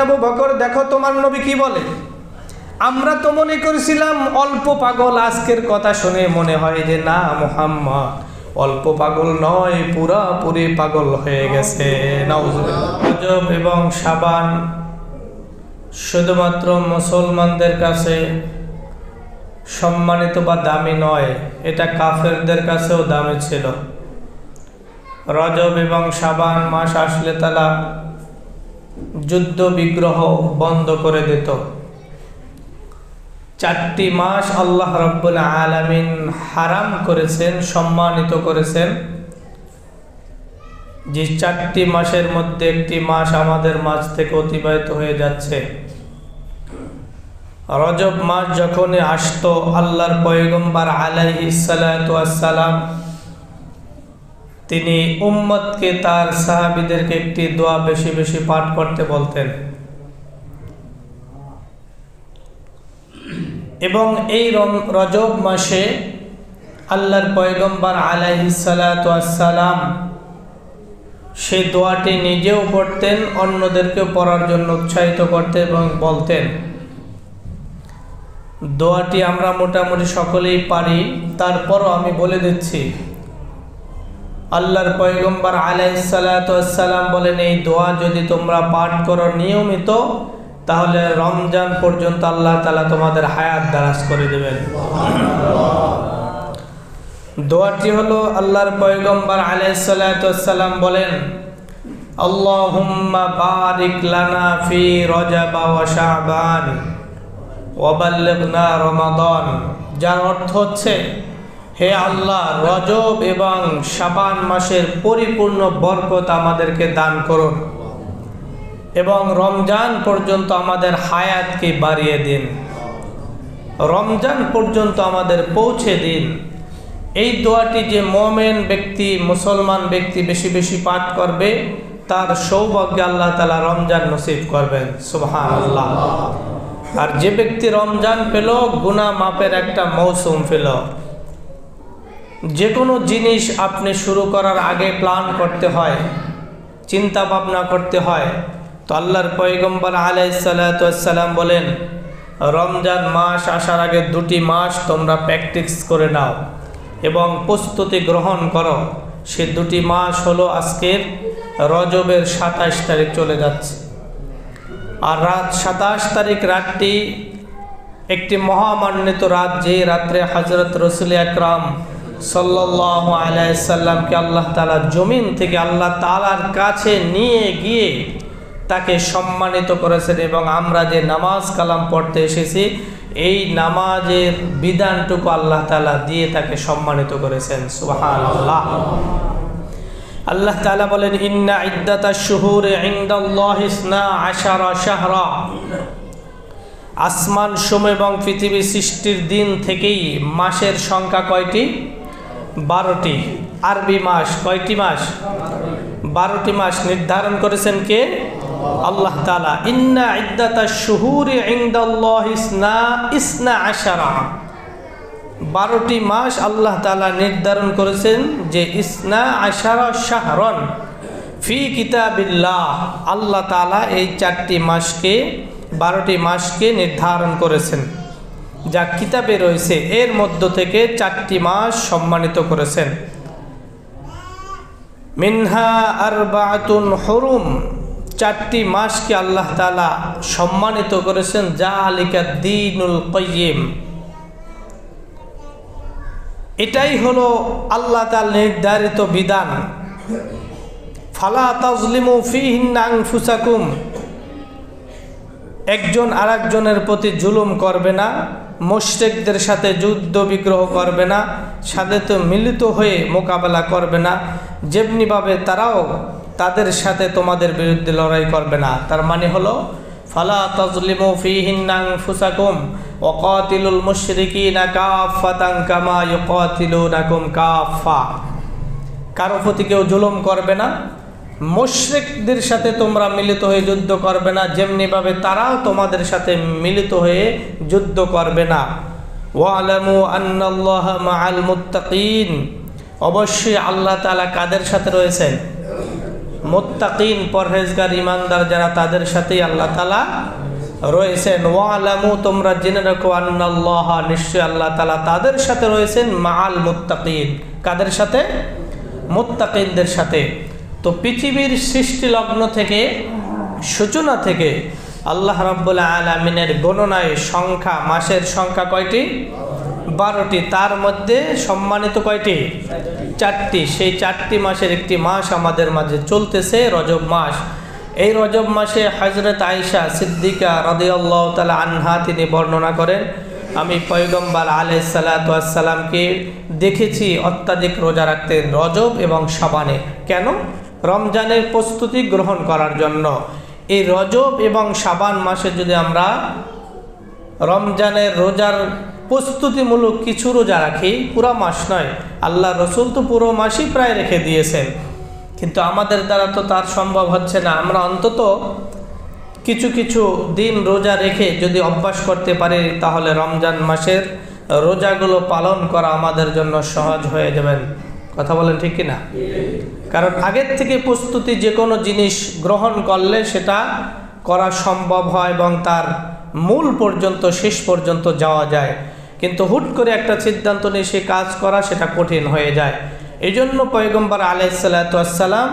আবু বকর, দেখো তোমার নবী কি বলে। আমরা তো মনে করেছিলাম অল্প পাগল, আজকের কথা শুনে মনে হয় যে না, মুহাম্মদ অল্প পাগল নয়, পুরাপুরি পাগল হয়ে গেছে। রজব এবং শাবান শুধুমাত্র মুসলমানদের কাছে সম্মানিত বা দামি নয়, এটা কাফেরদের কাছেও দামি ছিল। রজব এবং শাবান মাস আসলে তারা যুদ্ধ বিগ্রহ বন্ধ করে দিত। 4টি মাস আল্লাহ রাব্বুল আলামিন হারাম করেছেন, সম্মানিত করেছেন। যে 4টি মাসের মধ্যে একটি মাস আমাদের মাঝ থেকে অতিবাহিত হয়ে যাচ্ছে। রজব মাস যখনই আসতো, আল্লাহর পয়গম্বর আলাইহিস সালাতু ওয়াস সালাম তিনি উম্মতকে, তার সাহাবীদেরকে একটি দোয়া বেশি বেশি পাঠ করতে বলতেন। এবং এই রজব মাসে আল্লাহর পয়গম্বর আলাইহিস সালাতু ওয়াস সালাম সেই দোয়াটি নিজেও পড়তেন, অন্যদেরকে পড়ার জন্য উৎসাহিত করতেন এবং বলতেন। দোয়াটি আমরা মোটামুটি সকলেই পারি, তারপরও আমি বলে দিচ্ছি। আল্লাহর পয়গম্বর আলাইহিস সালাতু ওয়াস সালাম বলেন, এই দোয়া যদি তোমরা পাঠ করো নিয়মিত, তাহলে রমজান পর্যন্ত আল্লাহ তাআলা তোমাদের হায়াত দারাজ করে দেবেন। দোয়াটি হলো, আল্লাহর পয়গম্বর আলাইহিস সালাতু ওয়াস সালাম বলেন, আল্লাহুম্মা বারিক লানা ফি রজব ওয়া শাবান ওয়া বাল্লিগনা রমাদান। যার অর্থ হচ্ছে, হে আল্লাহ, রজব এবং শাবান মাসের পরিপূর্ণ বরকত আমাদেরকে দান করুন এবং রমজান পর্যন্ত আমাদের হায়াতকে বাড়িয়ে দিন, রমজান পর্যন্ত আমাদের পৌঁছে দিন। এই দোয়াটি যে মুমিন ব্যক্তি, মুসলমান ব্যক্তি বেশি বেশি পাঠ করবে, তার সৌভাগ্যে আল্লাহ তাআলা রমজান নসিব করবেন। সুবহানাল্লাহ। আর যে ব্যক্তি রমজান পেল, গুনাহ মাফের একটা মৌসুম পেল। যে কোনো জিনিস আপনি শুরু করার আগে প্ল্যান করতে হয়, চিন্তা ভাবনা করতে হয়। তো আল্লাহর পয়গম্বর আলাইহিস সালাতু ওয়াস সালাম বলেন, রমজান মাস আসার আগে 2টি মাস তোমরা প্র্যাকটিস করে নাও এবং প্রস্তুতি গ্রহণ করো। সে 2টি মাস হলো আজকের রজবের 27 তারিখ চলে যাচ্ছে। আর রাত 27 তারিখ রাতটি একটি মহামান্বিত রাত, যে রাত্রে হযরত রাসূল আকরাম সাল্লাল্লাহু আলাইহি সাল্লামকে আল্লাহ তাআলা জমিন থেকে আল্লাহ তাআলার কাছে নিয়ে গিয়ে তাকে সম্মানিত করেছেন। এবং আমরা যে নামাজ কালাম পড়তে এসেছি, এই নামাজের বিধানটুকু আল্লাহ তাআলা দিয়ে তাকে সম্মানিত করেছেন। সুবহানাল্লাহ। আল্লাহ তাআলা বলেন, ইন্না ইদ্দাতাশ শুহুরি ইনদাল্লাহি 12 শাহরা। আসমান সমূহ এবং পৃথিবী সৃষ্টির দিন থেকেই মাসের সংখ্যা কয়টি? 12টি। আরবি মাস কয়টি মাস? 12টি মাস নির্ধারণ করেছেন কে? আল্লাহ তাআলা। ইন্না ইদ্দাতাশ শুহুরি ইনদাল্লাহি 12 12টি মাস আল্লাহ তাআলা নির্ধারণ করেছেন, যে 12 শাহরান ফি কিতাবিল্লাহ। আল্লাহ তাআলা এই 4টি মাসকে, 12টি মাসকে নির্ধারণ করেছেন, যা কিতাবে রয়েছে। এর মধ্য থেকে 4টি মাস সম্মানিত করেছেন। মিনহা আরবাআতুন হুরুম, 4টি মাসকে আল্লাহ তাআলা সম্মানিত করেছেন। যালিকাদ দীনুল কাইয়্যিম, এটাই হলো আল্লাহ তাআলার নির্ধারিত বিধান। ফালা তাজলিমু ফীহিন্না আনফুসাকুম, একজন আরেকজনের প্রতি জুলুম করবে না, মুশরিকদের সাথে যুদ্ধ বিগ্রহ করবে না, সাথে তো মিলিত হয়ে মোকাবেলা করবে না, যেমনিভাবে তারাও তাদের সাথে তোমাদের বিরুদ্ধে লড়াই করবে না। তার মানে হলো, ফালা তাজলিমু ফীহিন্না আনফুসাকুম ওয়া কাতিলুল মুশরিকিনা কাফাতান কামা ইউকাতিলুনাকুম কাফা। কারো প্রতি কেউ জুলুম করবে না, মুশরিকদের সাথে তোমরা মিলিত হয়ে যুদ্ধ করবে না, যেমনিভাবে তারাও তোমাদের সাথে মিলিত হয়ে যুদ্ধ করবে না। ওয়ালামু আন্নাল্লাহা মাআল মুত্তাকিন, অবশ্যই আল্লাহ তাআলা কাদের সাথে রয়েছেন? মুত্তাকিন পরহেজগার ইমানদার যারা তাদের সাথেই আল্লাহ তাআলা রয়েছেন। ওয়ালামু তোমরা জেনে রাখো আন্নাল্লাহ নিশ্চয় আল্লাহ তাআলা তাদের সাথে রয়েছেন মাআল মুত্তাকিন। কাদের সাথে? মুত্তাকিনদের সাথে। তো পৃথিবীর সৃষ্টি লগ্ন থেকে সূচনা থেকে আল্লাহ রাব্বুল আলামিনের গণনায় সংখ্যা মাসের সংখ্যা কয়টি? 12টি। তার মধ্যে সম্মানিত কয়টি? 4টি। সেই 4টি মাসের একটি মাস আমাদের মাঝে চলতেছে, রজব মাস। এই রজব মাসে হযরত আয়েশা সিদ্দিকা রাদিয়াল্লাহু তাআলা আনহা তিনি বর্ণনা করেন, আমি পয়গম্বর আলাইহিস সালাতু ওয়াস সালামকে দেখেছি অত্যাধিক রোজা রাখতেন রজব এবং শাবানে। কেন? রমজানের প্রস্তুতি গ্রহণ করার জন্য। এই রজব এবং শাবান মাসে যদি আমরা রমজানের রোজার প্রস্তুতিমূলক কিছু রোজা রাখি, পুরো মাস নয়, আল্লাহ রসুল তো পুরো মাসই প্রায় রেখে দিয়েছেন, কিন্তু আমাদের দ্বারা তো তার সম্ভব হচ্ছে না। আমরা অন্তত কিছু কিছু দিন রোজা রেখে যদি অভ্যাস করতে পারি তাহলে রমজান মাসের রোজাগুলো পালন করা আমাদের জন্য সহজ হয়ে যাবেন। কথা বলেন ঠিক কি না? কারণ আগের থেকে প্রস্তুতি যে কোনো জিনিস গ্রহণ করলে সেটা করা সম্ভব হয় এবং তার মূল পর্যন্ত শেষ পর্যন্ত যাওয়া যায়, কিন্তু হুট করে একটা সিদ্ধান্ত নিয়ে সে কাজ করা সেটা কঠিন হয়ে যায়। এই জন্য পয়গম্বর আলাইহিস সালাতু ওয়াস সালাম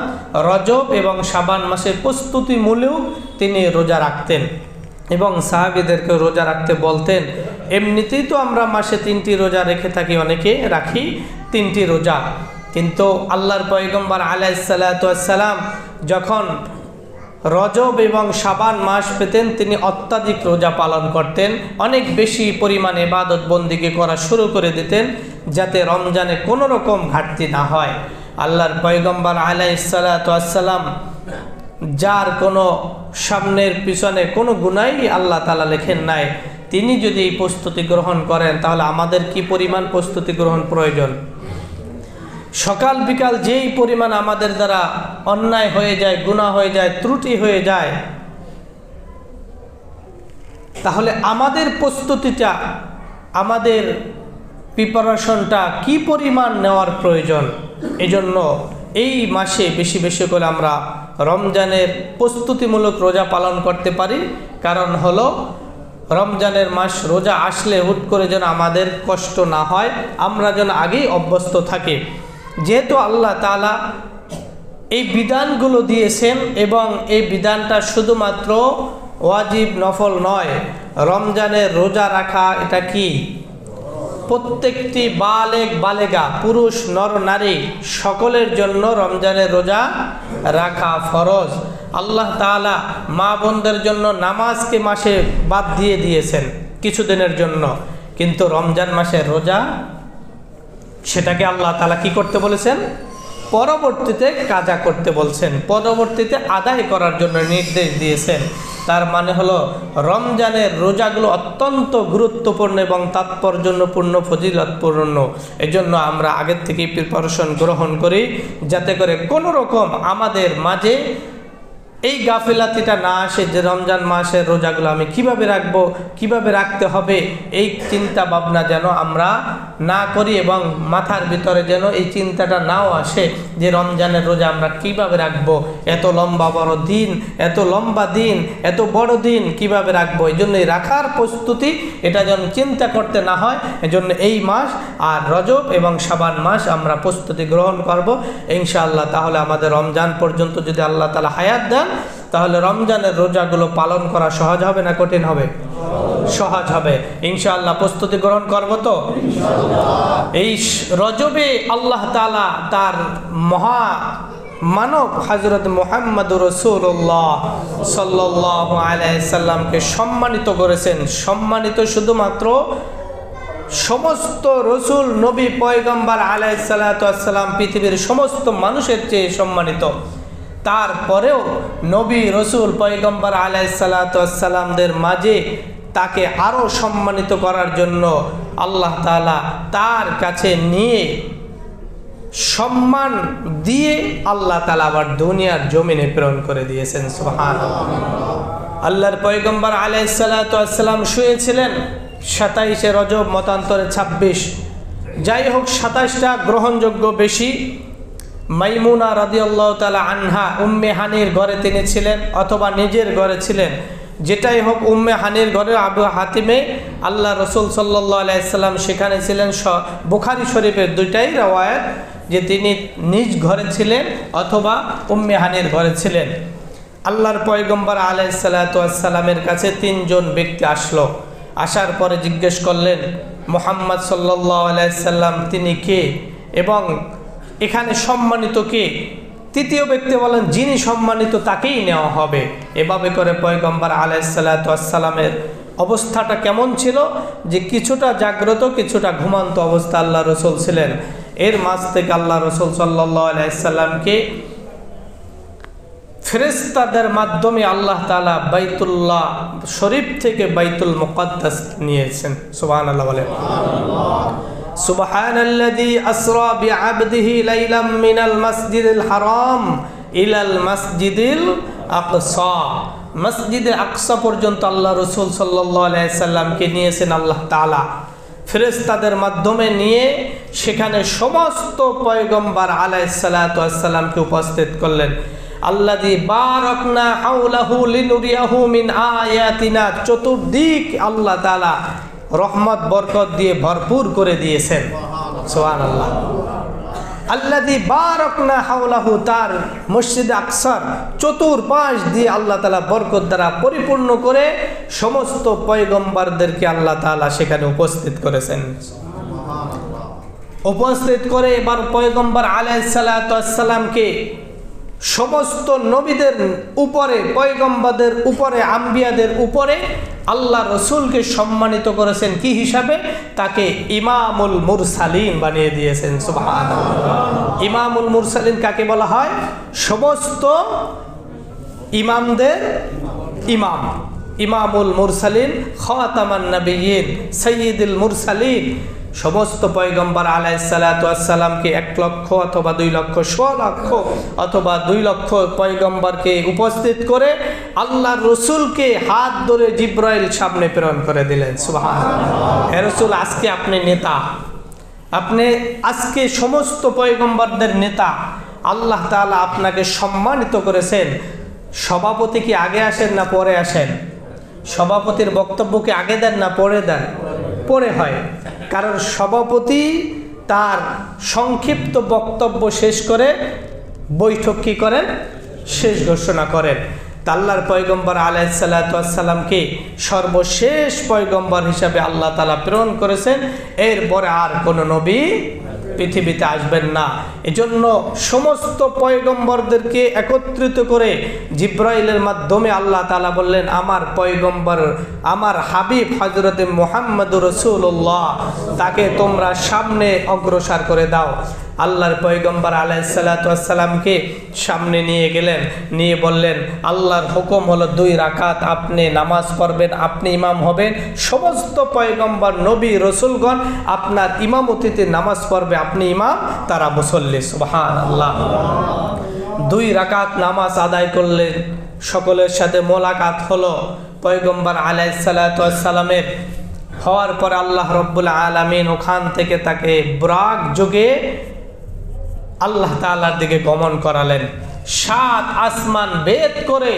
রজব এবং শাবান মাসের প্রস্তুতিমূলক তিনি রোজা রাখতেন এবং সাহাবীদেরকে রোজা রাখতে বলতেন। এমনিতেই তো আমরা মাসে 3টি রোজা রেখে থাকি, অনেকে রাখি 3টি রোজা, কিন্তু আল্লাহর পয়গম্বর আলাইহিস সালাতু ওয়াস সালাম যখন রজব এবং শাবান মাস পেতেন তিনি অত্যাধিক রোজা পালন করতেন, অনেক বেশি পরিমাণে ইবাদত বন্দিগি করা শুরু করে দিতেন যাতে রমজানে কোনো রকম ঘাটতি না হয়। আল্লাহর পয়গম্বর আলাইহিস সালাতু ওয়াস সালাম যার কোনো সামনের পিছনে কোনো গুনাহ আল্লাহ তাআলা লেখেন নাই, তিনি যদি এই প্রস্তুতি গ্রহণ করেন তাহলে আমাদের কি পরিমাণ প্রস্তুতি গ্রহণ প্রয়োজন। সকাল বিকাল যেই পরিমাণ আমাদের দ্বারা অন্যায় হয়ে যায়, গুনাহ হয়ে যায়, ত্রুটি হয়ে যায়, তাহলে আমাদের প্রস্তুতিটা, আমাদের প্রিপারেশনটা কি পরিমাণ নেওয়ার প্রয়োজন। এজন্য এই মাসে বেশি বেশি করে আমরা রমজানের প্রস্তুতিমূলক রোজা পালন করতে পারি। কারণ হলো রমজানের মাস রোজা আসলে হুট করে যেন আমাদের কষ্ট না হয়, আমরা যেন আগেই অভ্যস্ত থাকি। যেহেতু আল্লাহ তাআলা এই বিধানগুলো দিয়েছেন এবং এই বিধানটা শুধুমাত্র ওয়াজিব নফল নয়, রমজানের রোজা রাখা এটা কি প্রত্যেকটি বালেগ বালেগা পুরুষ নর নারী সকলের জন্য রমজানের রোজা রাখা ফরজ। আল্লাহ তাআলা মা বোনদের জন্য নামাজকে মাসে বাদ দিয়ে দিয়েছেন কিছুদিনের জন্য, কিন্তু রমজান মাসের রোজা সেটাকে আল্লাহ তাআলা কি করতে বলেছেন? পরবর্তীতে কাজা করতে বলছেন, পরবর্তীতে আদায় করার জন্য নির্দেশ দিয়েছেন। তার মানে হলো রমজানের রোজাগুলো অত্যন্ত গুরুত্বপূর্ণ এবং তাৎপর্যপূর্ণ, ফজিলতপূর্ণ। এজন্য আমরা আগের থেকেই প্রিপারেশন গ্রহণ করি যাতে করে কোনো রকম আমাদের মাঝে এই গাফিলাতিটা না আসে যে রমজান মাসের রোজাগুলো আমি কিভাবে রাখবো, কিভাবে রাখতে হবে, এই চিন্তা ভাবনা যেন আমরা না করি এবং মাথার ভিতরে যেন এই চিন্তাটা নাও আসে যে রমজানের রোজা আমরা কিভাবে রাখবো, এত লম্বা বড় দিন, এত লম্বা দিন, এত বড় দিন কিভাবে রাখবো। এই জন্য রাখার প্রস্তুতি এটা যেন চিন্তা করতে না হয়, এজন্য এই মাস আর রজব এবং শাবান মাস আমরা প্রস্তুতি গ্রহণ করব ইনশাআল্লাহ। তাহলে আমাদের রমজান পর্যন্ত যদি আল্লাহ তাআলা হায়াত দেন তাহলে রমজানের রোজাগুলো পালন করা সহজ হবে না কঠিন হবে? সহজ হবে ইনশাআল্লাহ। প্রস্তুতি গ্রহণ করব তো এই রজবে আল্লাহ তাআলা তার মহা মানব হযরত মুহাম্মদুর রাসূলুল্লাহ সাল্লাল্লাহু আলাইহি সাল্লামকে সম্মানিত করেছেন। সম্মানিত শুধুমাত্র সমস্ত রসুল নবী পয়গম্বর আলাইহিস সালাতু ওয়াস সালাম পৃথিবীর সমস্ত মানুষের চেয়ে সম্মানিত, তারপরেও নবী রসুল পয়গম্বর আলাইহিস সালাতু ওয়াস সালামদের মাঝে তাকে আরও সম্মানিত করার জন্য আল্লাহ তাআলা তার কাছে নিয়ে সম্মান দিয়ে আল্লাহ তাআলা আবার দুনিয়ার জমিনে প্রেরণ করে দিয়েছেন। সুবহানাল্লাহ। আল্লাহর পয়গম্বর আলাইহিস সালাতু ওয়াস সালাম শুয়েছিলেন 27শে রজব, মতান্তরে 26, যাই হোক 27টা গ্রহণযোগ্য বেশি। মাইমুনা রাদিয়াল্লাহু তাআলা আনহা উম্মে হানির ঘরে তিনি ছিলেন অথবা নিজের ঘরে ছিলেন, যেটাই হোক উম্মে হানির ঘরে আবু হাতিমে আল্লাহ রসুল সাল্লাল্লাহু আলাইহি সাল্লাম সেখানে ছিলেন। বুখারী শরীফের দুইটাই রওয়ায়াত যে তিনি নিজ ঘরে ছিলেন অথবা উম্মে হানির ঘরে ছিলেন। আল্লাহর পয়গম্বর আলাইহিস সালাতু ওয়াস সালামের কাছে তিনজন ব্যক্তি আসলো। আসার পরে জিজ্ঞেস করলেন মুহাম্মদ সাল্লাল্লাহু আলাইহি সাল্লাম তিনি কে এবং এখানে সম্মানিত কে? তৃতীয় ব্যক্তি বলেন যিনি সম্মানিত তাকেই নেওয়া হবে। এভাবে করে পয়গম্বর আলাইহিস সালাতু ওয়াস সালামের অবস্থাটা কেমন ছিল যে কিছুটা জাগ্রত কিছুটা ঘুমান্ত অবস্থা আল্লাহ রসুল ছিলেন। এর মাঝ থেকে আল্লাহ রসুল সাল্লাল্লাহু আলাইহি সাল্লামকে ফেরেশতাদের মাধ্যমে আল্লাহ তাআলা বাইতুল্লাহ শরীফ থেকে বাইতুল মুকাদ্দাস নিয়েছেন। সুবহানাল্লাহ বলেন। সুবহানাল্লাযী আসরা বিআবদিহি লাইলাম মিনাল মাসজিদিল হারাম ইলাল মাসজিদিল আকসা। মসজিদে আকসা পর্যন্ত আল্লাহ রসুল সাল্লাল্লাহু আলাইহি সাল্লামকে নিয়েছেন আল্লাহ তাআলা ফেরেশতাদের মাধ্যমে নিয়ে সেখানে সমস্ত পয়গম্বর আলাইহিস সালাতু ওয়াস সালামকে উপস্থিত করলেন। আল্লাযী বারাকনা হাওলাহু লিনুরিয়াহু মিন আয়াতিনা, চতুর্দিক আল্লাহ তাআলা রহমত বরকত দিয়ে ভরপুর করে দিয়েছেন। সুবহানাল্লাহ। আল্লাযী বারাকনা হাওলাহু, তার মসজিদে আকসার চতুর্পাশ দিয়ে আল্লাহ তাআলা বরকত দ্বারা পরিপূর্ণ করে সমস্ত পয়গম্বরদেরকে আল্লাহ তাআলা সেখানে উপস্থিত করেছেন। উপস্থিত করে এবার পয়গম্বর আলাইহিস সালাতু ওয়াস সালামকে সমস্ত নবীদের উপরে পয়গম্বরদের উপরে আম্বিয়াদের উপরে আল্লাহ রসুলকে সম্মানিত করেছেন কি হিসাবে? তাকে ইমামুল মুরসালিন বানিয়ে দিয়েছেন। সুবহানাল্লাহ। ইমামুল মুরসালিন কাকে বলা হয়? সমস্ত ইমামদের ইমাম। ইমামুল মুরসালিন খাতামান নবিয়্যিন সাইয়্যিদুল মুরসালিন। সমস্ত পয়গম্বর আলাইহিস সালাতু ওয়াস সালামকে 1 লক্ষ অথবা 2 লক্ষ 100 লক্ষ অথবা 2 লক্ষ পয়গম্বরকে উপস্থিত করে আল্লাহর রসুলকে হাত ধরে জিবরাইল সামনে প্রেরণ করে দিলেন। সুবহানাল্লাহ। হে রাসূল, আজকে আপনি নেতা, আপনি আজকে সমস্ত পয়গম্বরদের নেতা, আল্লাহ তাআলা আপনাকে সম্মানিত করেছেন। সভাপতি কি আগে আসেন না পরে আসেন? সভাপতির বক্তব্য কি আগে দেন না পরে দেন? পরে হয়, কারণ সভাপতি তার সংক্ষিপ্ত বক্তব্য শেষ করে বৈঠক কি করেন? শেষ ঘোষণা করেন। আল্লাহর পয়গম্বর আলাইহিস সালাতু ওয়াস সালামকে সর্বশেষ পয়গম্বর হিসাবে আল্লাহ তাআলা প্রেরণ করেছেন। এরপরে আর কোনো নবী পৃথিবীতে আসবেন না। এজন্য সমস্ত পয়গম্বরদেরকে একত্রিত করে জিবরাইলের মাধ্যমে আল্লাহ তাআলা বললেন, আমার পয়গম্বর আমার হাবিব হযরতে মুহাম্মদুর রাসূলুল্লাহ, তাকে তোমরা সামনে অগ্রসর করে দাও। আল্লাহর পয়গম্বর আলাইহিস সালাতু ওয়াস সালামকে সামনে নিয়ে গেলেন, নিয়ে বললেন আল্লাহর হুকুম হলো 2 রাকাত আপনি নামাজ পড়বেন, আপনি ইমাম হবেন। সমস্ত পয়গম্বর নবী রসুলগণ আপনার ইমামতিতে নামাজ পড়বে, আপনি ইমাম, তারা মুসল্লি। সুবহানাল্লাহ। 2 রাকাত নামাজ আদায় করলেন, সকলের সাথে মোলাকাত হলো পয়গম্বর আলাইহিস সালাতু ওয়াস সালামের। হওয়ার পর আল্লাহ রব্বুল আলামিন ওখান থেকে তাকে বুরাক যোগে আল্লাহ তাআলার দিকে গমন করালেন। 7 আসমান ভেদ করে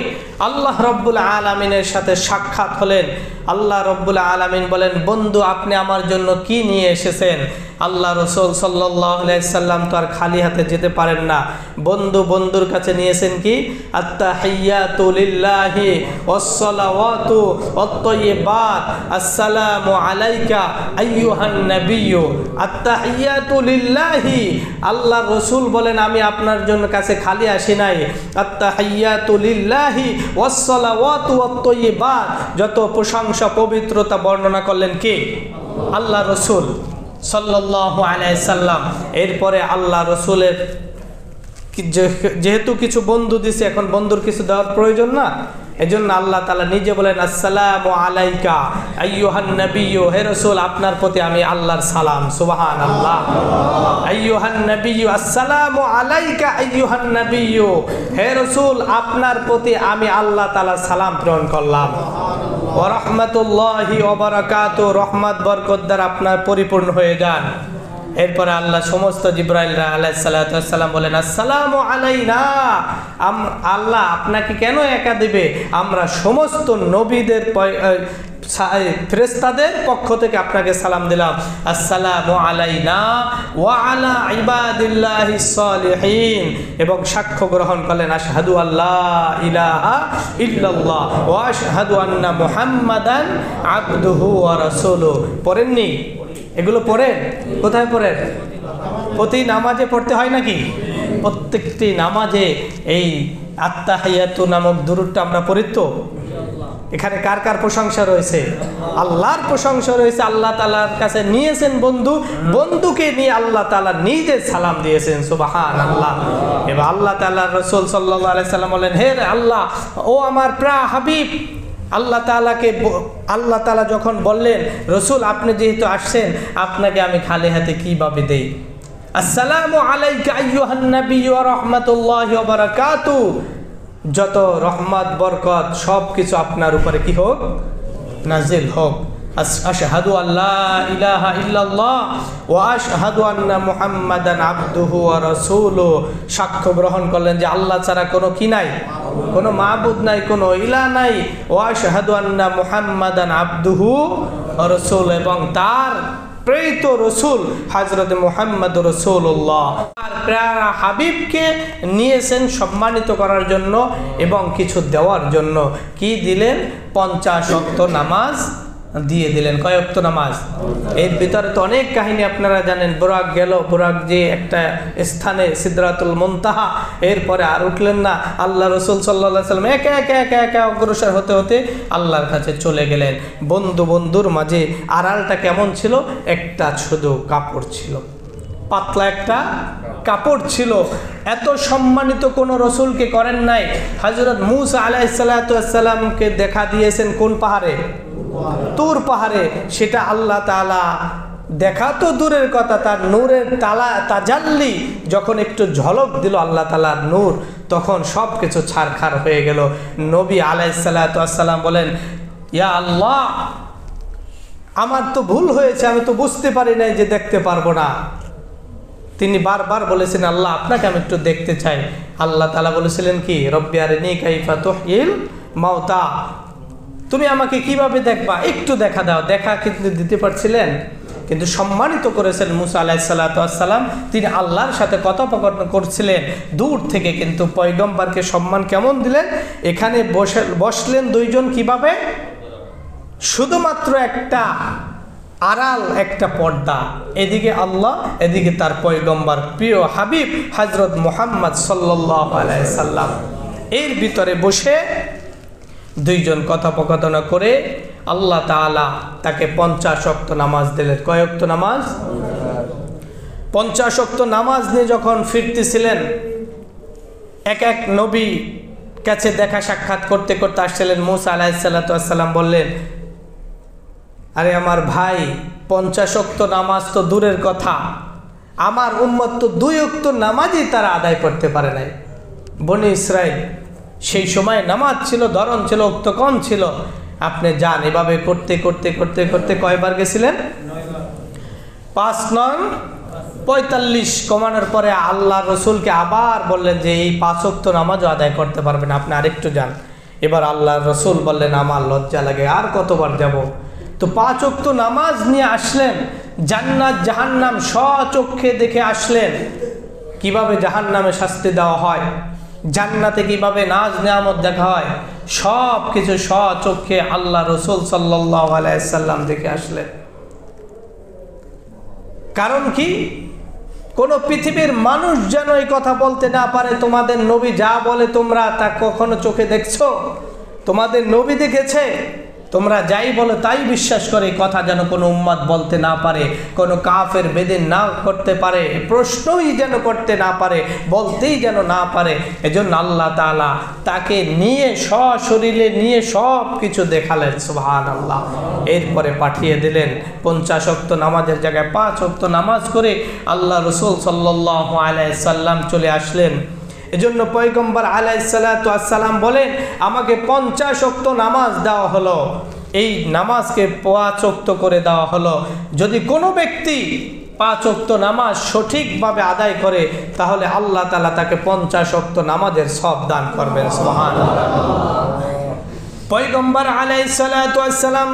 আল্লাহ রব্বুল আলামিনের সাথে সাক্ষাৎ হলেন। আল্লাহ রব্বুল আলামিন বলেন, বন্ধু আপনি আমার জন্য কি নিয়ে এসেছেন? আল্লাহ রসুল সাল্লাল্লাহু আলাইহি সাল্লাম তো আর খালি হাতে যেতে পারেন না। বন্ধুর কাছে নিয়েছেন কি? আত্তাহিয়াতু লিল্লাহি ওয়াসসালাওয়াতু ওয়াত-তাইয়্যিবাত আসসালামু আলাইকা আইয়ুহান নাবিয়্যু। আত্তাহিয়াতু লিল্লাহি, আল্লাহ রসুল বলেন আমি আপনার জন্য কাছে খালি আসি নাই। আত্তাহিয়াতু লিল্লাহি ওয়াসসালাওয়াতু ওয়াত-তাইয়্যিবাত, যত প্রশংসা পবিত্রতা বর্ণনা করলেন কে? আল্লাহ রসুল সাল্লাল্লাহু আলাইহি সাল্লাম। এরপরে আল্লাহ রসুলের যেহেতু কিছু বন্ধু দিছে, এখন বন্ধুর কিছু দেওয়ার প্রয়োজন না, এজন্য আল্লাহ তাআলা নিজে বলেন আসসালামু আলাইকা আইয়ুহান নাবিয়্যু, হে রাসূল আপনার প্রতি আমি আল্লাহর সালাম। সুবহানাল্লাহ। আইয়ুহান নাবিয়্যু আসসালামু আলাইকা আইয়ুহান নাবিয়্যু, হে রাসূল আপনার প্রতি আমি আল্লাহ তাআলা সালাম প্রেরণ করলাম। ওয়া রাহমাতুল্লাহি ওয়া বারাকাতুহু, রহমত বরকত দ্বারা আপনার পরিপূর্ণ হয়ে যান। এরপরে আল্লাহ সমস্ত জিব্রাইল আলাইহিস সালাতু ওয়াস সালাম বলেন, আসসালামু আলাইনা, আল্লাহ আপনাকে কেন একা দিবে, আমরা সমস্ত নবীদের ফেরেশতাদের পক্ষ থেকে আপনাকে সালাম দিলাম, আসসালামু আলাইনা ওয়া আলা ইবাদিল্লাহিস সালিহিন, এবং সাক্ষ্য গ্রহণ করলেন আশহাদু আল্লা ইলাহা ইল্লাল্লাহ ওয়া আশহাদু আন্না মুহাম্মাদান আবদুহু ওয়া রাসূলুহু। পড়েননি এগুলো? পড়েন। কোথায় পড়েন? প্রতি নামাজে পড়তে হয় নাকি? প্রত্যেকটি নামাজে এই আত্তাহিয়াতু নামক দুরূদটা আমরা পড়ি তো। এখানে কার কার প্রশংসা রয়েছে? আল্লাহর প্রশংসা রয়েছে। আল্লাহ তাআলার কাছে নিয়েছেন বন্ধু, বন্ধুকে নিয়ে আল্লাহ তাআলা নিজে সালাম দিয়েছেন, সুবহানাল্লাহ। এবার আল্লাহ তাআলার রাসূল সাল্লাল্লাহু আলাইহি সাল্লাম বলেন, হে আল্লাহ, ও আমার প্রিয় হাবিব, আল্লাহ তাআলা যখন বললেন, রসুল আপনি যেহেতু আসছেন, আপনাকে আমি খালি হাতে কিভাবে দেই? আসসালামু আলাইকা আইয়ুহান নবী ওয়া রাহমাতুল্লাহি ওয়া বারাকাতুহু, যত রহমত বরকত সব কিছু আপনার উপরে কি হোক, নাজিল হোক। আশহাদু আল্লা ইলাহা ইল্লাল্লাহ ওয়া আশহাদু আন্না মুহাম্মাদান আবদুহু ওয়া রাসূলুহু, সাক্ষ্য গ্রহণ করলেন যে আল্লাহ ছাড়া কোনো কি নাই, কোনো মাবুদ নাই, কোনো ইলাহ নাই। ওয়া আশহাদু আন্না মুহাম্মাদান আবদুহু ওয়া রাসূলুহু, এবং তার প্রেরিত রসুল হযরত মুহাম্মদ রাসূলুল্লাহ, আর প্যারা হাবিবকে নিয়েছেন সম্মানিত করার জন্য এবং কিছু দেওয়ার জন্য। কি দিলেন? 50 ওয়াক্ত নামাজ দিয়ে দিলেন। কয় ওয়াক্ত নামাজ? এর ভিতরে তো অনেক কাহিনী আপনারা জানেন। বুরাক গেল, বুরাক যে একটা স্থানে সিদরাতুল মুনতাহা, এরপরে আর উঠলেন না। আল্লাহ রসুল সাল্লাল্লাহু আলাইহি ওয়াসাল্লাম একে একে একে একে অগ্রসর হতে হতে আল্লাহর কাছে চলে গেলেন। বন্ধুর মাঝে আড়ালটা কেমন ছিল? একটা শুধু কাপড় ছিল, পাতলা একটা কাপড় ছিল। এত সম্মানিত কোন রসুলকে করেন নাই। হযরত মূসা আলাইহিস সালাতু ওয়াস সালামকে দেখা দিয়েছেন কোন পাহাড়ে? তুর পাহাড়ে। সেটা আল্লাহ তাআলা দেখা তো দূরের কথা, তার নূরের তাজাল্লি যখন একটু ঝলক দিল আল্লাহ তাআলার নূর, তখন সব কিছু ছারখার হয়ে গেল। নবী আলাইহিস সালাতু ওয়াস সালাম বলেন, ইয়া আল্লাহ, আমার তো ভুল হয়েছে, আমি তো বুঝতে পারি নাই যে দেখতে পারবো না। তিনি বারবার বলেছেন, আল্লাহ আপনাকে আমি একটু দেখতে চাই। আল্লাহ তাআলা বলেছিলেন কি, রব্বি আরিনী কাইফা তুহয়িল মাউতা, তুমি আমাকে কিভাবে দেখবা, একটু দেখা দাও। দেখা কিন্তু দিতে পারছিলেন, কিন্তু সম্মানিত করেছেন মুসা আলাইহিস সালাতু ওয়াস সালাম। তিনি আল্লাহর সাথে কথোপকথন করছিলেন দূর থেকে, কিন্তু পয়গম্বরকে সম্মান কেমন দিলেন? এখানে বসলেন দুইজন, কিভাবে? শুধুমাত্র একটা আড়াল, একটা পর্দা, এদিকে আল্লাহ, এদিকে তার পয়গম্বর প্রিয় হাবিব হযরত মুহাম্মদ সাল্লাল্লাহু আলাইহি সাল্লাম। এর ভিতরে বসে দুইজন কথোপকথন করে আল্লাহ তাআলা তাকে 50 ওয়াক্ত নামাজ দিলেন। কয় ওয়াক্ত নামাজ? 50 ওয়াক্ত নামাজ নিয়ে যখন ফিরতেছিলেন, এক এক নবী কাছে দেখা সাক্ষাৎ করতে করতে আসছিলেন। মূসা আলাইহিস সালাতু ওয়াস সালাম বললেন, আরে আমার ভাই, 50 ওয়াক্ত নামাজ তো দূরের কথা, আমার উম্মত তো 2 ওয়াক্ত নামাজই তারা আদায় করতে পারে নাই। বনি ইসরাইল সেই সময় নামাজ ছিল, ধরন ছিল, ওক্ত কম ছিল। আপনি যান, এভাবে করতে করতে করতে করতে কয়বার গেছিলেন? 5 নং 45 কমানোর পরে আল্লাহ রসুলকে আবার বললেন যে এই 5 ওয়াক্ত নামাজও আদায় করতে পারবেন, আপনি আরেকটু যান। এবার আল্লাহ রসুল বললেন, আমার লজ্জা লাগে, আর কতবার যাব? তো 5 ওয়াক্ত নামাজ নিয়ে আসলেন, জান্নাত জাহান্নাম স্বচক্ষে দেখে আসলেন, কিভাবে জাহান্নামে শাস্তি দেওয়া হয়, জান্নাতে কিভাবে নাজ নিয়ামত দেখা হয়, সব কিছু স্বচক্ষে আল্লাহ রসুল সাল্লাল্লাহু আলাইহি সাল্লাম দেখে আসলেন। কারণ কি? কোন পৃথিবীর মানুষ যেন এই কথা বলতে না পারে, তোমাদের নবী যা বলে তোমরা তা কখনো চোখে দেখছো? তোমাদের নবী দেখেছে? তোমরা যাই বলো তাই বিশ্বাস করে, এই কথা যেন কোনো উম্মত বলতে না পারে, কোনো কাফের বেদিন না করতে পারে, প্রশ্নই যেন করতে না পারে, বলতেই যেন না পারে। এজন্য আল্লাহ তাআলা তাকে নিয়ে সশরীরে নিয়ে সব কিছু দেখালেন, সুবহানাল্লাহ। এরপরে পাঠিয়ে দিলেন 50 ওয়াক্ত নামাজের জায়গায় 5 ওয়াক্ত নামাজ করে আল্লাহ রসুল সাল্লাল্লাহু আলাইহি সাল্লাম চলে আসলেন। এজন্য পয়গম্বর আলাইহিস সালাতু ওয়াস সালাম বলেন, আমাকে 50 ওয়াক্ত নামাজ দেওয়া হলো, এই নামাজকে 5 ওয়াক্ত করে দেওয়া হলো। যদি কোনো ব্যক্তি 5 ওয়াক্ত নামাজ সঠিকভাবে আদায় করে, তাহলে আল্লাহ তাআলা তাকে 50 ওয়াক্ত নামাজের সওয়াব দান করবেন। সুবহানাল্লাহ। পয়গম্বর আলাইহিস সালাতু ওয়াস সালাম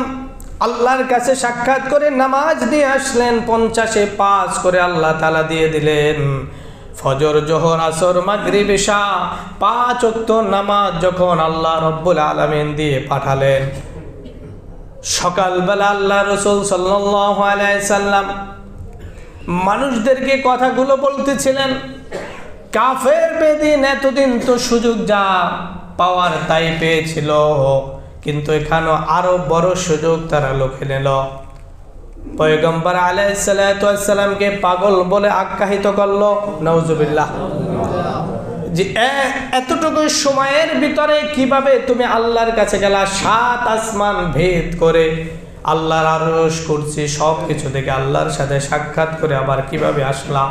আল্লাহর কাছে সাক্ষাৎ করে নামাজ দিয়ে আসলেন, 50-এ 5 করে আল্লাহ তাআলা দিয়ে দিলেন। ফজর, জোহর, আসর, মাগরিব, ইশা 5 ওয়াক্ত নামাজ যখন আল্লাহ রব্বুল আলামিন দিয়ে পাঠালেন, সকালবেলা আল্লাহ রাসূল সাল্লাল্লাহু আলাইহি সাল্লাম মানুষদেরকে কথাগুলো বলতেছিলেন। কাফের বেদিন এতদিন তো সুযোগ যা পাওয়ার তাই পেয়েছিল, কিন্তু এখানে আরো বড় সুযোগ তারা লুফে নিল। পয়গম্বর আলাইহিস সালাতু ওয়াস সালামকে পাগল বলে আখ্যায়িত করলো, নাউজুবিল্লাহ। যে এতটুকু সময়ের ভিতরে কিভাবে তুমি আল্লাহর কাছে গেলা, 7 আসমান ভেদ করে আল্লাহর আরশ, কুরসি সব কিছু থেকে আল্লাহর সাথে সাক্ষাৎ করে আবার কিভাবে আসলাম?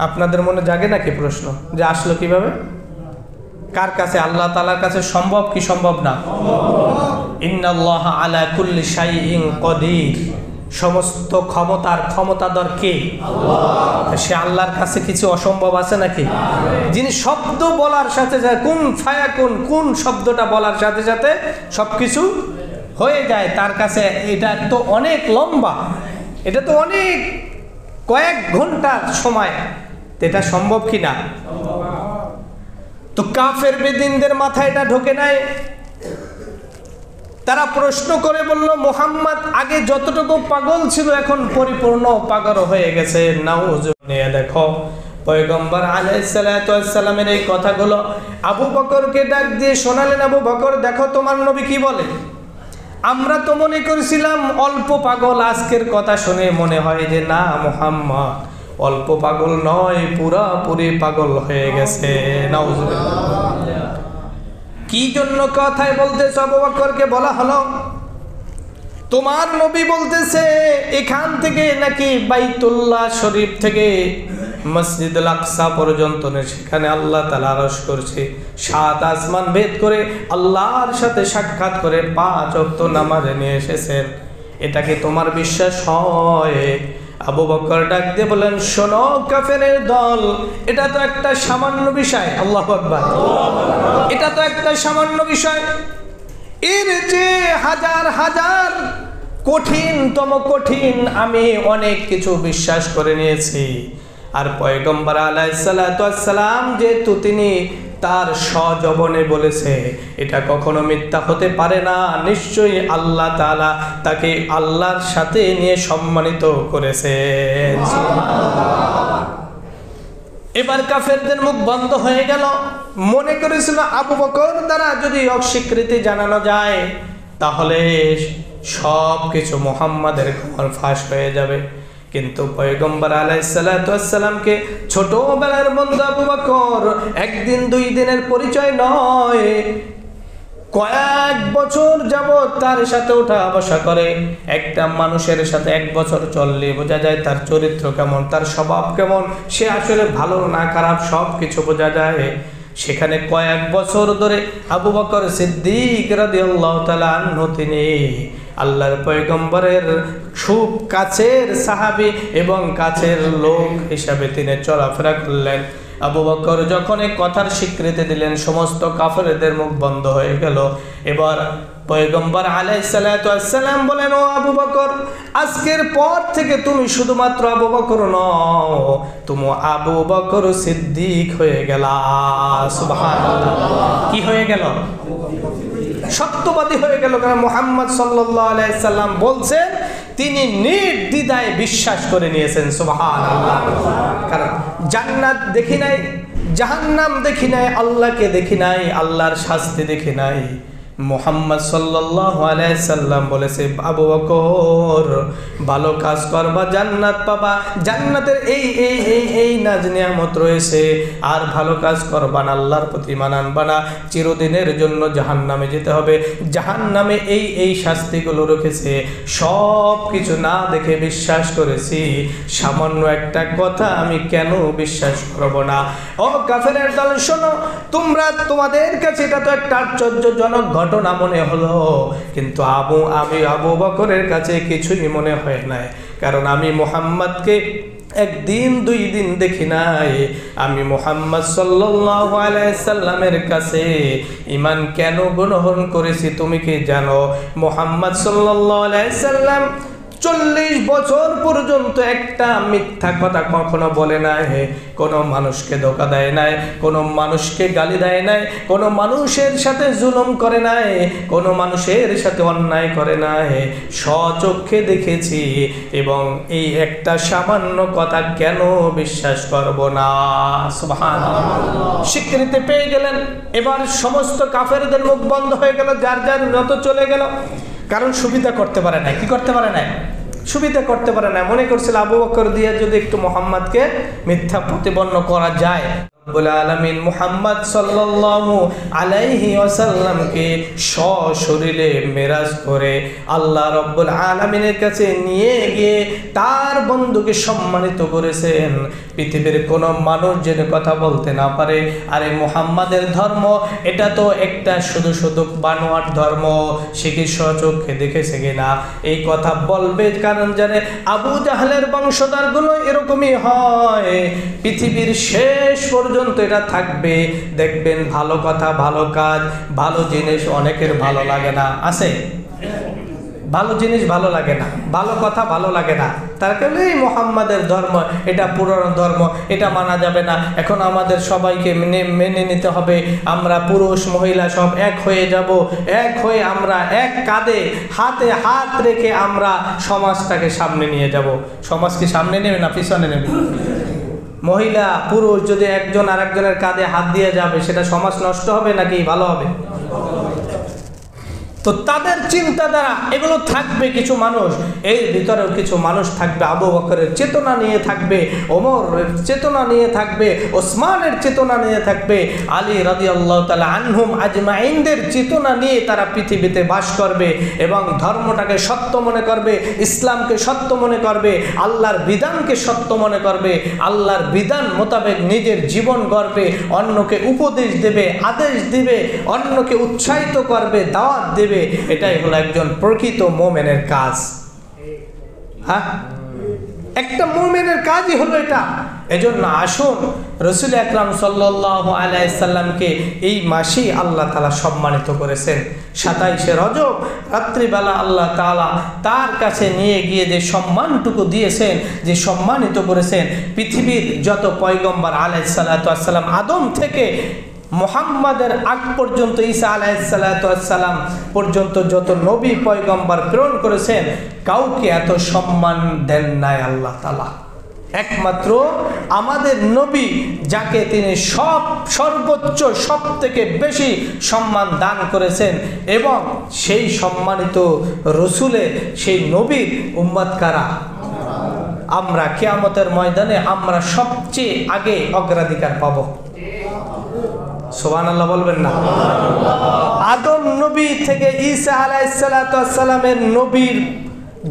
আপনাদের মনে জাগে নাকি প্রশ্ন যে আসলো কিভাবে? কার কাছে? আল্লাহ তাআলার কাছে সম্ভব কি সম্ভব না? ইন্নাল্লাহা আলা কুল্লি শাইইন কদির। সমস্ত ক্ষমতাধর কে? আল্লাহ। সে আল্লাহর কাছে কিছু অসম্ভব আছে নাকি? যিনি শব্দ বলার সাথে সাথে কুন ফায়াকুন, কোন শব্দটা বলার সাথে সাথে সবকিছু হয়ে যায়, তার কাছে এটা তো অনেক লম্বা, এটা তো অনেক কয়েক ঘন্টার সময়, এটা সম্ভব কি না? তো কাফের বেদিনদের মাথায় এটা ঢোকে নাই। তারা প্রশ্ন করে বলল, মুহাম্মদ আগে যতটুকু পাগল ছিল এখন পরিপূর্ণ পাগল হয়ে গেছে। নাউজুবিল্লাহ। দেখো পয়গম্বর আলাইহিস সালাতু ওয়াস সালামের এই কথাগুলো আবু বকরকে ডাক দিয়ে শোনালেন। আবু বকর, দেখো তোমার নবী কি বলে। আমরা তো মনে করেছিলাম অল্প পাগল, আজকের কথা শুনে মনে হয় যে না, মুহাম্মদ অল্প পাগল নয়, পুরাপুরি পাগল হয়ে গেছে। নাউজুবিল্লাহ। কি জন্য কথায় বলতেছ? আবু বকরকে বলা হলো, তোমার নবী বলতেছে এখান থেকে নাকি বাইতুল্লাহ শরীফ থেকে মসজিদুল আকসা পর্যন্ত, সেখানে আল্লাহ তাআলা আরশ করছে, 7 আসমান ভেদ করে আল্লাহর সাথে সাক্ষাৎ করে 5 ওয়াক্ত নামাজে নিয়ে এসেছেন। এটা কি তোমার বিশ্বাস হয়? আবু বকর ডাক দিয়ে বলেন, শোনো কাফেরের দল, এটা তো একটা সামান্য বিষয়। আল্লাহু আকবার। এটা তো একটা সামান্য বিষয়, এর যে হাজার হাজার কঠিনতম কঠিন আমি অনেক কিছু বিশ্বাস করে নিয়েছি। আর পয়গম্বর আলাইহিস সালাতু ওয়াস সালাম যেহেতু তিনি তার সজবনে বলেছে, এটা কখনো মিথ্যা হতে পারে না। নিশ্চয়ই আল্লাহ তাআলা তাকে আল্লাহর সাথে নিয়ে সম্মানিত করেছেন। এবার কাফেরদের মুখ বন্ধ হয়ে গেল। মনে করেছিল আবু বকর দ্বারা যদি অস্বীকৃতি জানানো যায় তাহলে সব কিছু মুহাম্মাদের খবর ফাঁস হয়ে যাবে। কিন্তু পয়গম্বর আলাইহিস সালাতু ওয়াস সালামকে ছোটবেলার বন্ধু আবু বকর একদিন 2 দিনের পরিচয় নয়, কয়েক বছর যাবত তার সাথে ওঠা বসা করে। একটা মানুষের সাথে 1 বছর চললে বোঝা যায় তার চরিত্র কেমন, তার স্বভাব কেমন, সে আসলে ভালো না খারাপ সব কিছু বোঝা যায়। সেখানে কয়েক বছর ধরে আবু বকর সিদ্দিক রাদিয়াল্লাহু তাআলা আনহু তিনি আল্লাহর পয়গম্বরের খুব কাছের সাহাবী এবং কাছের লোক হিসাবে তিনি চলাফেরা করলেন। আবু বকর যখন এই কথার স্বীকৃতি দিলেন, সমস্ত কাফেরদের মুখ বন্ধ হয়ে গেল। এবার পয়গম্বর আলাইহিস সালাতু ওয়াস সালাম বলেন, ও আবু বকর, আজকের পর থেকে তুমি শুধুমাত্র আবু বকর নও, তুমি আবু বকর সিদ্দিক হয়ে গেলা। সুবহানাল্লাহ। কি হয়ে গেল? সত্যবাদী হয়ে গেল। কারণ মুহাম্মদ সাল্লাল্লাহু আলাইহি সাল্লাম বলছেন, তিনি নির্দ্বিধায় বিশ্বাস করে নিয়েছেন। সুবহানাল্লাহ। কারণ জান্নাত দেখি নাই, জাহান্নাম দেখি নাই, আল্লাহকে দেখি নাই, আল্লাহর শাস্তি দেখি নাই। মুহাম্মদ সাল্লাল্লাহু আলাইহি সাল্লাম বলেছে, আবু বকর ভালো কাজ করবা জান্নাত পাবা, জান্নাতের এই নাজ নিয়ামত রয়েছে। আর ভালো কাজ করবা না, আল্লাহর প্রতি ঈমান আনবা না, চিরদিনের জন্য জাহান্নামে যেতে হবে। জাহান্নামে এই শাস্তিগুলো রেখেছে। সব কিছু না দেখে বিশ্বাস করেছি, সামান্য একটা কথা আমি কেন বিশ্বাস করব না? ও কাফেরের দল, শোনো, তোমাদের কাছে এটা তো একটা আশ্চর্যজনক ঘটনা মনে হলো, কিন্তু আমি আবু বকরের কাছে কিছুই মনে হয় নাই, কারণ আমি মুহাম্মদকে একদিন দুই দিন দেখি নাই। আমি মুহাম্মদ সাল্লাল্লাহু আলাইহি সাল্লামের কাছে ঈমান কেন গ্রহণ করেছি তুমি কি জানো? মুহাম্মদ সাল্লাল্লাহু আলাইহি সাল্লাম 40 বছর পর্যন্ত একটা মিথ্যা কথা কখনো বলে নাই, কোনো মানুষকে ধোঁকা দেয় নাই, কোনো মানুষকে গালি দেয় নাই, কোনো মানুষের সাথে জুলুম করে নাই, কোনো মানুষের সাথে অন্যায় করে নাই। স্বচক্ষে দেখেছি, এবং এই একটা সামান্য কথা কেন বিশ্বাস করব না? সুবহানাল্লাহ। স্বীকৃতি পেয়ে গেলেন। এবার সমস্ত কাফেরদের মুখ বন্ধ হয়ে গেল, যার যার মত চলে গেল। কারণ সুবিধা করতে পারে না। কি করতে পারে না? সুবিধা করতে পারে না। মনে করছিল আবু বকর দিয়ে যদি একটু মুহাম্মদকে মিথ্যা প্রতিপন্ন করা যায়। রব্বুল আলামিন মুহাম্মদ সাল্লাল্লাহু আলাইহি ওয়াসাল্লামকে সশরীরে মেরাজ করে আল্লাহ রব্বুল আলামিনের কাছে নিয়ে গিয়ে তার বন্ধুকে সম্মানিত করেছেন। পৃথিবীর কোনো মানুষ যেন কথা বলতে না পারে আরে মুহাম্মাদের ধর্ম এটা তো একটা শুধু শুধু বানোয়াট ধর্ম, সে কি স্বচক্ষে দেখেছে কিনা এই কথা বলবে, কারণ জানে আবু জাহলের বংশধরগুলো এরকমই হয়। পৃথিবীর শেষ পর্যন্ত এটা থাকবে। দেখবেন ভালো কথা, ভালো কাজ, ভালো জিনিস অনেকের ভালো লাগে না। আছে ভালো জিনিস ভালো লাগে না, ভালো কথা ভালো লাগে না। তার কারণে এই মুহাম্মাদের ধর্ম এটা পুরনো ধর্ম, এটা মানা যাবে না। এখন আমাদের সবাইকে মেনে নিতে হবে। আমরা পুরুষ মহিলা সব এক হয়ে যাব, এক হয়ে আমরা এক কাঁধে হাতে হাত রেখে আমরা সমাজটাকে সামনে নিয়ে যাব। সমাজকে সামনে নেবে না পিছনে নেবে? মহিলা পুরুষ যদি একজন আরেকজনের কাঁধে হাত দিয়ে যাবে, সেটা সমাজ নষ্ট হবে নাকি ভালো হবে? তো তাদের চিন্তাধারা এগুলো থাকবে। কিছু মানুষ এর ভিতরেও কিছু মানুষ থাকবে আবু বকরের চেতনা নিয়ে থাকবে, ওমরের চেতনা নিয়ে থাকবে, ওসমানের চেতনা নিয়ে থাকবে, আলী রাদিয়াল্লাহু তাআলা আনহুম আজমাইনদের চেতনা নিয়ে তারা পৃথিবীতে বাস করবে এবং ধর্মটাকে সত্য মনে করবে, ইসলামকে সত্য মনে করবে, আল্লাহর বিধানকে সত্য মনে করবে, আল্লাহর বিধান মোতাবেক নিজের জীবন গড়বে, অন্যকে উপদেশ দেবে, আদেশ দিবে, অন্যকে উৎসাহিত করবে, দাওয়াত দেবে। এটাই হলো একজন প্রকৃত মুমিনের কাজ। হ্যাঁ, একটা মুমিনের কাজই হলো এটা। এজন্য আসুন রাসূল আকরাম সাল্লাল্লাহু আলাইহি সাল্লামকে এই মাসেই আল্লাহ তাআলা সম্মানিত করেছেন। 27শে রজব রাত্রিবেলা আল্লাহ তাআলা তার কাছে নিয়ে গিয়ে যে সম্মানটুকু দিয়েছেন, যে সম্মানিত করেছেন, পৃথিবীর যত পয়গম্বর আলাইহিস সালাতু ওয়াস সালাম আদম থেকে মুহাম্মাদের আগ পর্যন্ত ঈসা আলাইহিস সালাতু ওয়াস সালাম পর্যন্ত যত নবী পয়গম্বর প্রেরণ করেছেন, কাউকে এত সম্মান দেন নাই আল্লাহ তাআলা। একমাত্র আমাদের নবী, যাকে তিনি সর্বোচ্চ সব থেকে বেশি সম্মান দান করেছেন, এবং সেই সম্মানিত রসুলের সেই নবীর উম্মত কারা? আমরা কিয়ামতের ময়দানে আমরা সবচেয়ে আগে অগ্রাধিকার পাবো। সুবহানাল্লাহ বলবেন না? আদম নবী থেকে ঈসা আলাইহিস সালাতু ওয়াস সালামের নবীর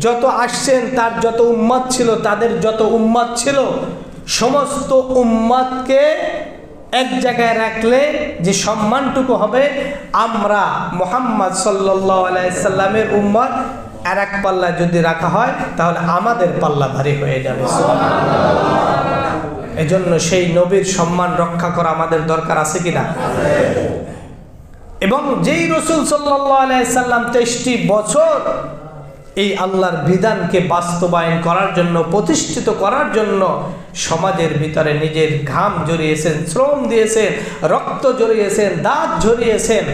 যত আসছেন, তার যত উম্মত ছিল, তাদের যত উম্মত ছিল, সমস্ত উম্মতকে এক জায়গায় রাখলে যে সম্মানটুকু হবে, আমরা মুহাম্মদ সাল্লাল্লাহু আলাইহি সাল্লামের উম্মত আর এক পাল্লা যদি রাখা হয়, তাহলে আমাদের পাল্লা ভারী হয়ে যাবে। এজন্য সেই নবীর সম্মান রক্ষা করা আমাদের দরকার আছে কিনা? এবং যেই রাসূল সাল্লাল্লাহু আলাইহি সাল্লাম 23টি বছর এই আল্লাহর বিধানকে বাস্তবায়ন করার জন্য, প্রতিষ্ঠিত করার জন্য সমাজের ভিতরে নিজের ঘাম ঝরিয়েছেন, শ্রম দিয়েছেন, রক্ত ঝরিয়েছেন, দাঁত ঝরিয়েছেন,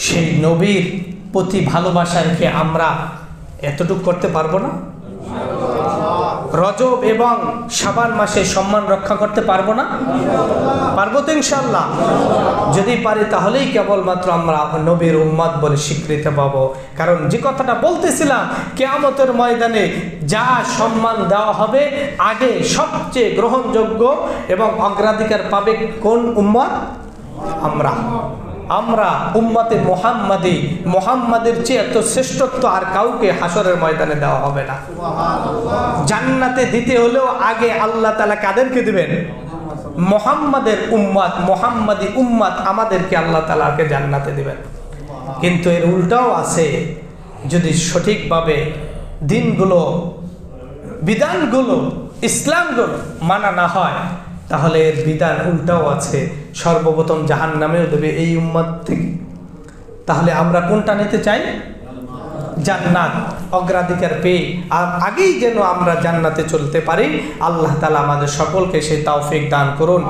সেই নবীর প্রতি ভালোবাসা রেখে আমরা এতটুকু করতে পারবো না? রজব এবং শাবান মাসে সম্মান রক্ষা করতে পারবো না? পারবো তো ইনশাআল্লাহ। যদি পারি তাহলেই কেবলমাত্র আমরা নবীর উম্মত বলে স্বীকৃতি পাবো। কারণ যে কথাটা বলতেছিলাম, কিয়ামতের ময়দানে যা সম্মান দেওয়া হবে, আগে সবচেয়ে গ্রহণযোগ্য এবং অগ্রাধিকার পাবে কোন উম্মত? আমরা উম্মতে মুহাম্মাদি, মুহাম্মাদের চেয়ে এত শ্রেষ্ঠত্ব আর কাউকে হাসরের ময়দানে দেওয়া হবে না। জান্নাতে দিতে হলেও আগে আল্লাহ তাআলা কাদেরকে দিবেন? মুহাম্মাদের উম্মত, মুহাম্মাদি উম্মত আমাদেরকে আল্লাহ তাআলাকে জান্নাতে দিবেন। কিন্তু এর উল্টাও আছে, যদি সঠিকভাবে দিনগুলো, বিধানগুলো, ইসলামগুলো মানা না হয়, তাহলে এর বিধান উল্টাও আছে, সর্বপ্রথম জাহান্নামেও দেবে এই উম্মত থেকে। তাহলে আমরা কোনটা নিতে চাই? জান্নাত অগ্রাধিকার পেয়ে আর আগেই যেন আমরা জান্নাতে চলতে পারি। আল্লাহ তাআলা আমাদের সকলকে সেই তৌফিক দান করুন।